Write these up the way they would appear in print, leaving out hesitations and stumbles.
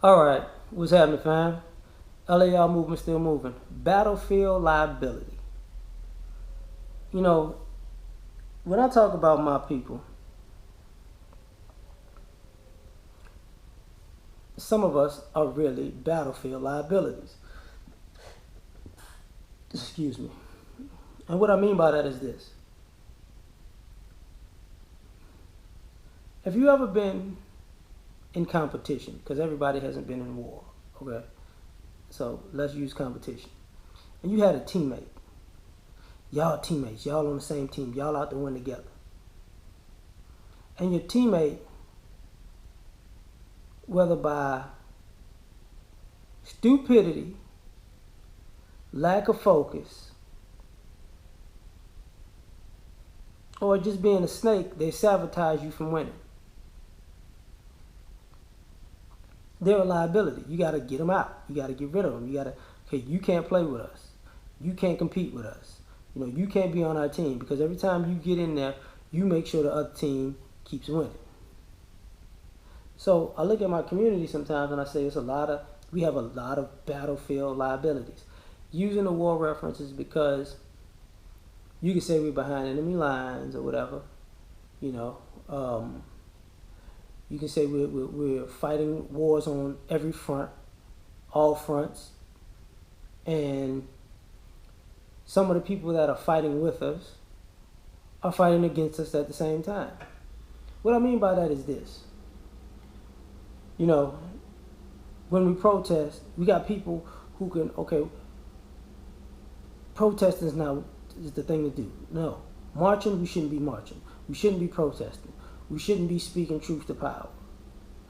All right, what's happening, fam? L.A.R. movement still moving. Battlefield liability. You know, when I talk about my people, some of us are really battlefield liabilities. Excuse me. And what I mean by that is this. Have you ever been in competition? Because everybody hasn't been in war, okay? So let's use competition. And you had a teammate. Y'all teammates. Y'all on the same team. Y'all out to win together. And your teammate, whether by stupidity, lack of focus, or just being a snake, they sabotage you from winning. They're a liability. You got to get them out. You got to get rid of them. Okay, you can't play with us. You can't compete with us. You can't be on our team because every time you get in there, you make sure the other team keeps winning. So I look at my community sometimes and I say we have a lot of battlefield liabilities. Using the war references because you can say we're behind enemy lines or whatever, you know. You can say we're fighting wars on every front, all fronts, and some of the people that are fighting with us are fighting against us at the same time. What I mean by that is this. When we protest, we got people who can, protesting is the thing to do. No. Marching, we shouldn't be marching. We shouldn't be protesting. We shouldn't be speaking truth to power.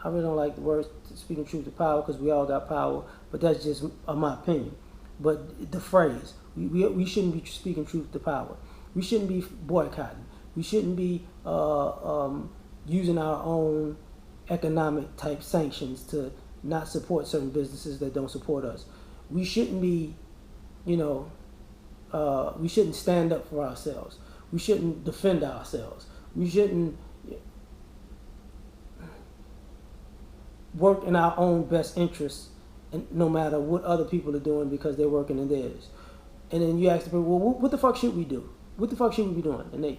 I really don't like the word speaking truth to power because we all got power, but that's just my opinion. But the phrase, we shouldn't be speaking truth to power. We shouldn't be boycotting. We shouldn't be using our own economic type sanctions to not support certain businesses that don't support us. We shouldn't be, we shouldn't stand up for ourselves. We shouldn't defend ourselves. We shouldn't work in our own best interests, and no matter what other people are doing because they're working in theirs. And then you ask the people, well, what the fuck should we do? What the fuck should we be doing? And they,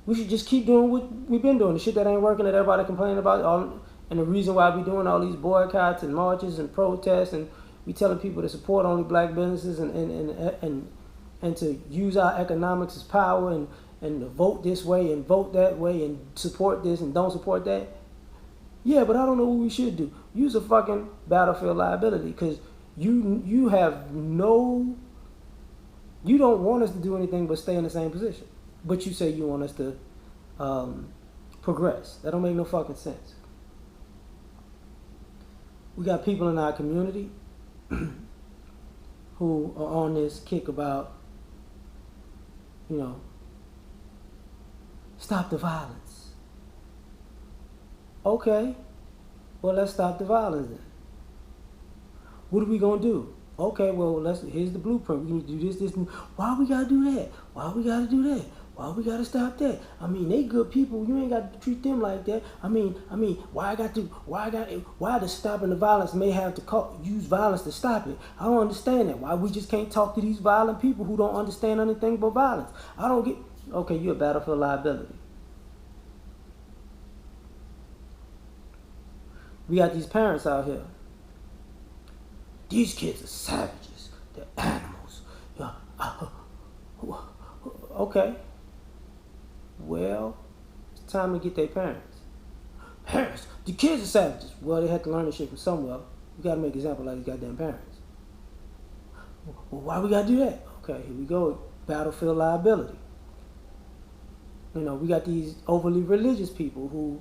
we should just keep doing what we've been doing. The shit that ain't working that everybody complaining about. And the reason why we doing all these boycotts and marches and protests, and we telling people to support only black businesses and to use our economics as power and to vote this way and vote that way and support this and don't support that. Yeah, but I don't know what we should do. Use a fucking battlefield liability because you don't want us to do anything but stay in the same position. But you say you want us to progress. That don't make no fucking sense. We got people in our community who are on this kick about, stop the violence. Okay, well, let's stop the violence then. What are we gonna do? Okay, well, here's the blueprint. We need to do this. Why we gotta do that? Why we gotta do that? Why we gotta stop that? I mean, they good people. You ain't got to treat them like that. I mean, why the stopping the violence may have to use violence to stop it? I don't understand that. Why we just can't talk to these violent people who don't understand anything about violence? I don't get. Okay, you're a battlefield liability. We got these parents out here. These kids are savages. They're animals. Okay. Well, it's time to get their parents. Parents, the kids are savages. Well, they had to learn this shit from somewhere. We gotta make an example like these goddamn parents. Well, why we gotta do that? Okay, here we go. Battlefield liability. We got these overly religious people who,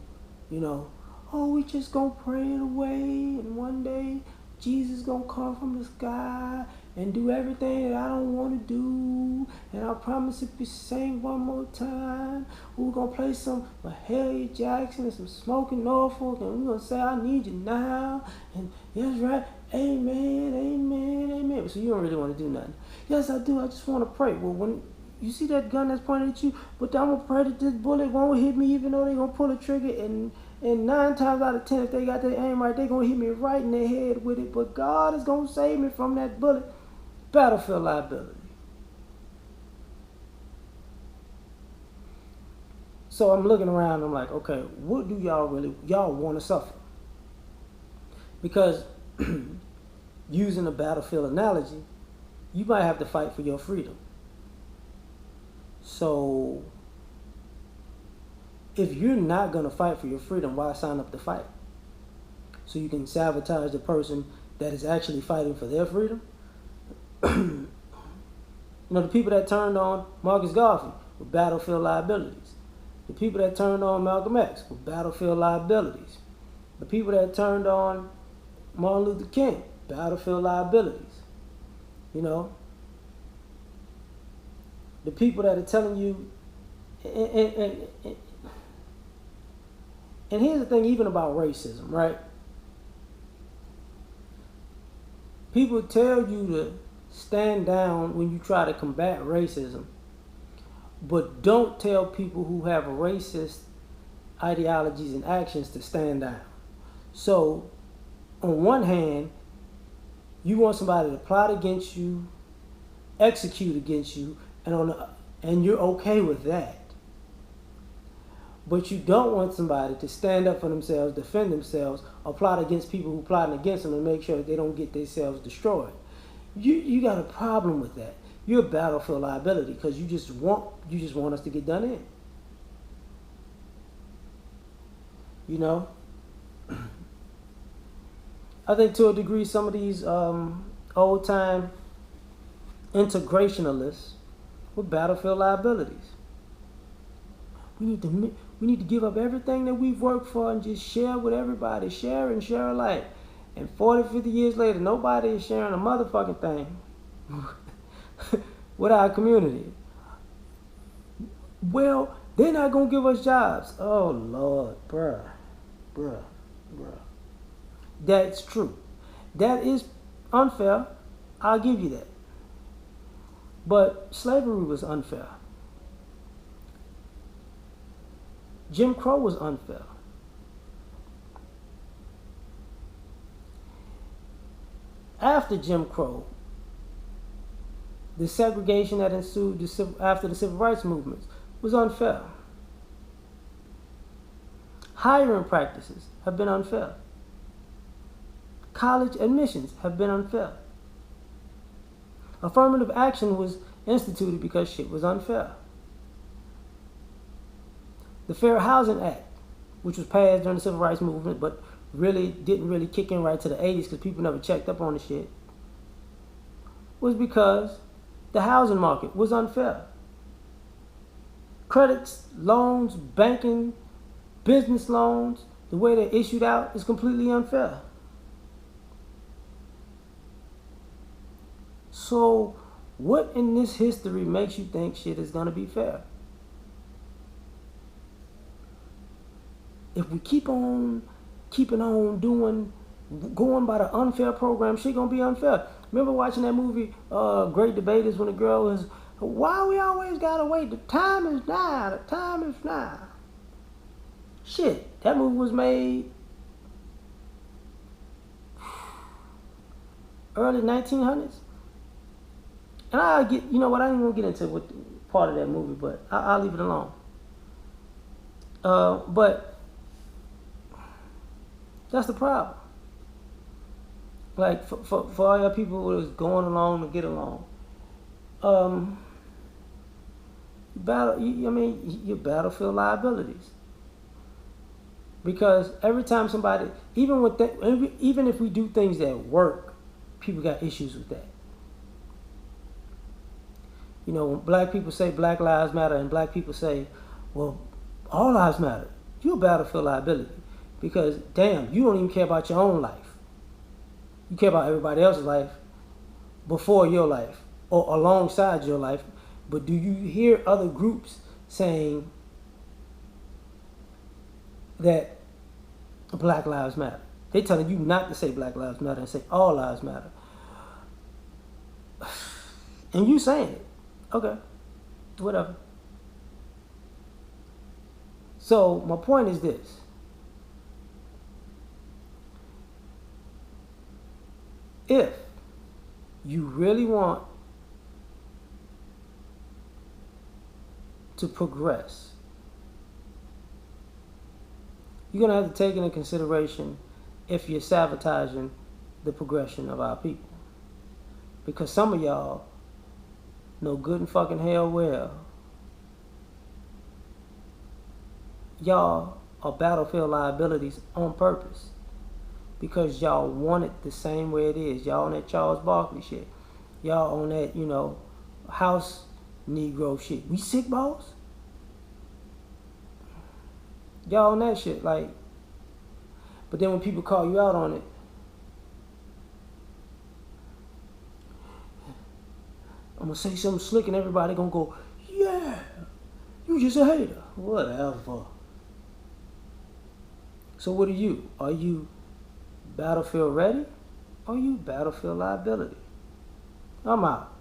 we just gonna pray it away, and one day Jesus gonna come from the sky and do everything that I don't want to do. And I promise if we sing one more time, we're gonna play some Mahalia Jackson and some Smoking Norfolk, and we're gonna say I need you now. And that's right, amen, amen, amen. So you don't really want to do nothing. Yes, I do. I just want to pray. Well, when you see that gun that's pointed at you, but I'm gonna pray that this bullet won't hit me, even though they gonna pull a trigger, and 9 times out of 10, if they got their aim right, they gonna hit me right in the head with it. But God is gonna save me from that bullet. Battlefield liability. So I'm looking around. I'm like, okay, what do y'all want to suffer? Because using a battlefield analogy, you might have to fight for your freedom. So if you're not going to fight for your freedom, why sign up to fight? So you can sabotage the person that is actually fighting for their freedom? You know, the people that turned on Marcus Garvey with battlefield liabilities. The people that turned on Malcolm X with battlefield liabilities. The people that turned on Martin Luther King, battlefield liabilities. You know, the people that are telling you, and here's the thing, even about racism, right? People tell you to stand down when you try to combat racism, but don't tell people who have racist ideologies and actions to stand down. So, on one hand, you want somebody to plot against you, execute against you, and you're okay with that. But you don't want somebody to stand up for themselves, defend themselves, or plot against people who plotting against them and make sure that they don't get themselves destroyed. You got a problem with that. You're a battlefield liability because you just want us to get done in. You know? I think to a degree some of these old time integrationalists were battlefield liabilities. We need to give up everything that we've worked for and just share with everybody. Share and share alike. And 40, 50 years later, nobody is sharing a motherfucking thing with our community. Well, they're not going to give us jobs. Oh, Lord, bruh. That's true. That is unfair. I'll give you that. But slavery was unfair. Jim Crow was unfair. After Jim Crow, the segregation that ensued after the civil rights movements was unfair. Hiring practices have been unfair. College admissions have been unfair. Affirmative action was instituted because shit was unfair. The Fair Housing Act, which was passed during the civil rights movement, but didn't really kick in right to the 80s because people never checked up on the shit, was because the housing market was unfair. Credits, loans, banking, business loans, the way they're issued out is completely unfair. So, what in this history makes you think shit is going to be fair? If we keep on keeping on going by the unfair program, shit gonna be unfair. Remember watching that movie, Great Debaters, when the girl was, why we always gotta wait? The time is now. Shit, that movie was made early 1900s. And I ain't even gonna get into what part of that movie, but I'll leave it alone. But that's the problem. Like, for all your people who is going along to get along, your battlefield liabilities. Because every time somebody, even if we do things that work, people got issues with that. You know, when black people say Black Lives Matter and black people say, well, all lives matter, you're a battlefield liability. Because, damn, you don't even care about your own life. You care about everybody else's life before your life or alongside your life. But do you hear other groups saying that Black Lives Matter? They're telling you not to say Black Lives Matter and say all lives matter. And you saying it. Okay. Whatever. So my point is this. If you really want to progress, you're going to have to take into consideration if you're sabotaging the progression of our people. Because some of y'all know good and fucking hell well y'all are battlefield liabilities on purpose. Because y'all want it the same way it is. Y'all on that Charles Barkley shit. Y'all on that, house Negro shit. We sick, boss? Y'all on that shit, like. But then when people call you out on it, I'm gonna say something slick and everybody gonna go, yeah, you just a hater. Whatever. So what are you? Are you battlefield ready? Or are you battlefield liability? I'm out.